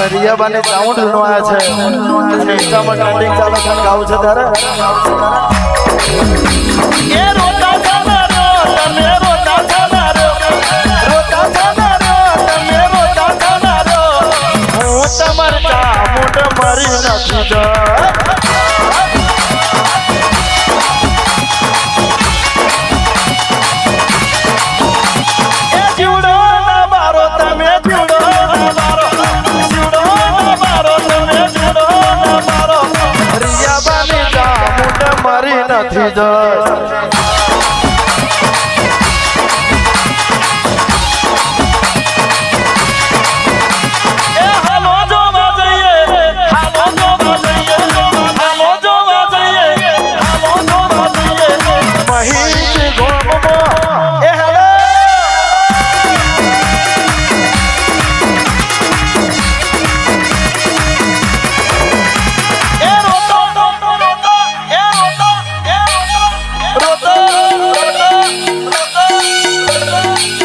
રિયાબાને sound નો આયા છે ઇન્સ્ટામાં trending ચાલે છે ગાવું છે ત્યારે એ રોતા થાનારો તમે રોતા થાનારો રોતા થાનારો તમે રોતા થાનારો હું તમાર ચામુંડ મરી નથી જા નથી જાય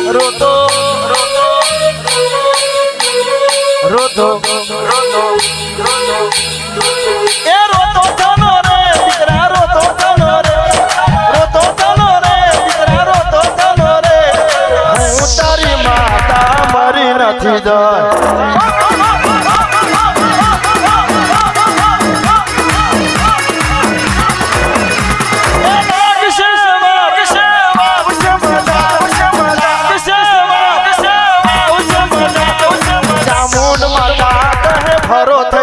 રોતો રોતો રોતો એ રોતો થાનો રે દીકરા રોતો થાનો રે રોતો થાનો રે દીકરા રોતો થાનો રે હું તારી માતા મરી નથી જાય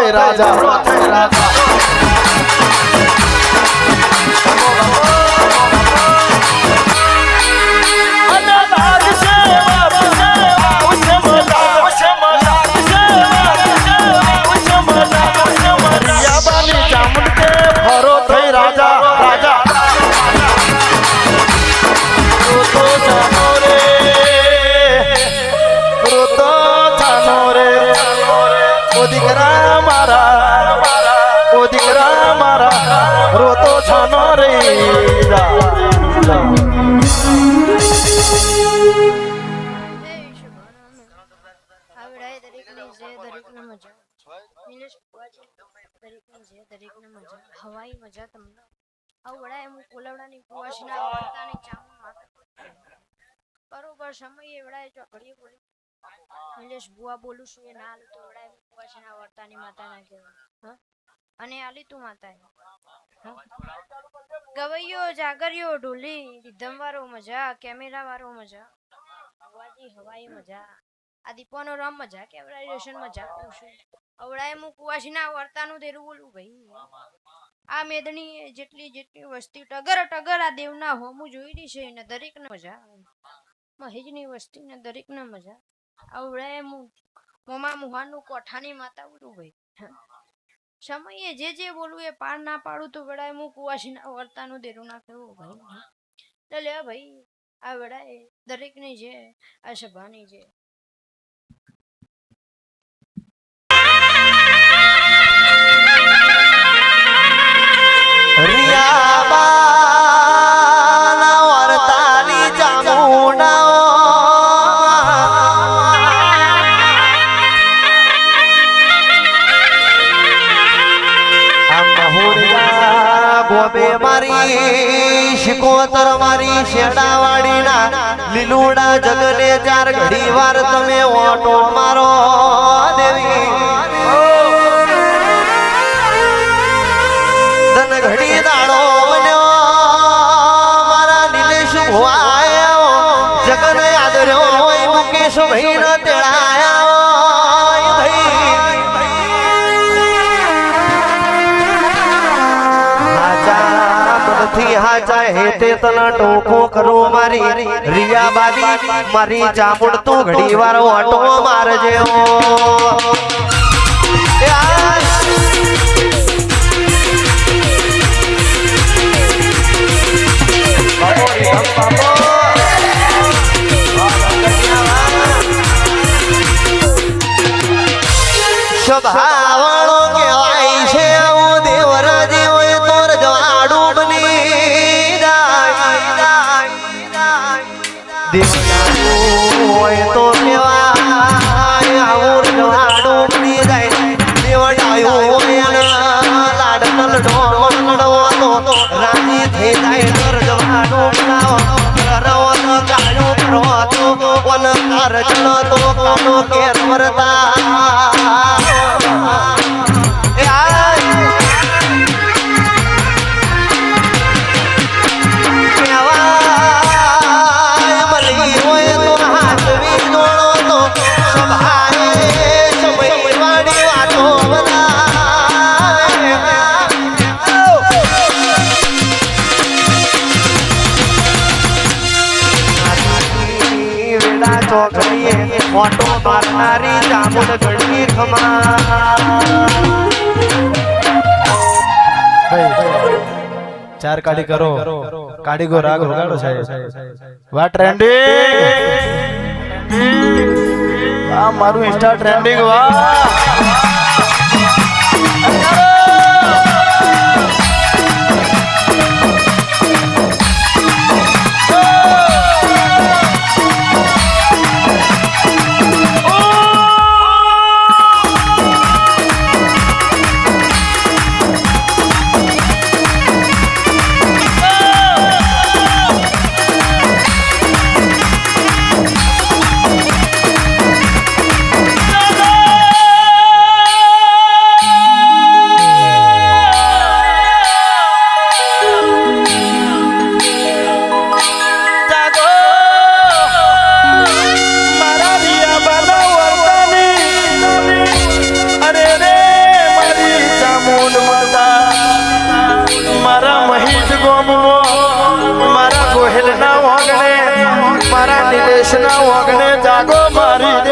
રાજા દીકરા મારા રોતો છાનો રે હવાઈ મજા તમને આવડા એમ કોલવડાની કુવાશના વાર્તાની ચામું માતા બરોબર સમય એવડાય ચોકડી બોલી નિલેશ બુઆ બોલું છું એ ના આલું તો એવડાય કુવાશના વાર્તાની માતા ના કહેવાય અને આલી તું માતા ગવૈયો જાગરિયો ઢોલી રીધમ વાળો મજા કેમેરા વાળો મજા હવાજી હવાઈ મજા આ દીપોનો રમ મજા કેવરાઇઝેશન મજા પૂછું અવડાય હું કુવાશના વાર્તાનું તેરું બોલું ભાઈ આ મેદની જેટલી જેટલી વસ્તી ટગર આ દેવના હોમું જોઈ છે ને દરેકને મજા મહેજની વસ્તી ને દરેકને મજા આવડે મોમા મુહાનું કોઠાની માતા બોલું ભાઈ સમયે જે બોલું એ પાર ના પાડું તો વડાય હું કુવાશીના વર્તાનું દેરું ના કહેવું ભાઈ તો લે ભાઈ આ વડાય દરેકની છે આ સભાની છે શિકોતર મારી શેડાવાડી ના લીલુડા જગને ચાર ઘડી વાર તમે ઓટો મારો દેવી ધન ઘડી દાડો બન્યો મારા નિલેશ ભુવાયો જગન આદર્યો હોય મુકેશ ભાઈ ન તેડાયા હાચા હેતે તને ટોકો કરો મારી રિયા બાદી મારી ચામુંડ તું ઘડી વાર ઓટો મારજે સ્વભાવણો કહેવાય છે દેવરાજી હોય તોર જવાડું બની હોય તો કેવાય આવું જવાડું બની જાય અને તાર ચલો તો કાનો કેર વરતા એ આય કેવાય મલી હોય તો હાથવી દોડો તો સભાએ સમય વાડી વાતો બનાવે વેડા ચોકડીએ ઓટો મારનારી ચામુંડ ગઢની ખમા ચાર કાઢી કરો કાઢી ગો રાગ વગાડો સાહેબ વા ટ્રેન્ડિંગ આ મારું ઇન્સ્ટા ટ્રેન્ડિંગ વાહ મારા નિલેશના ઓગણે જાગો મારી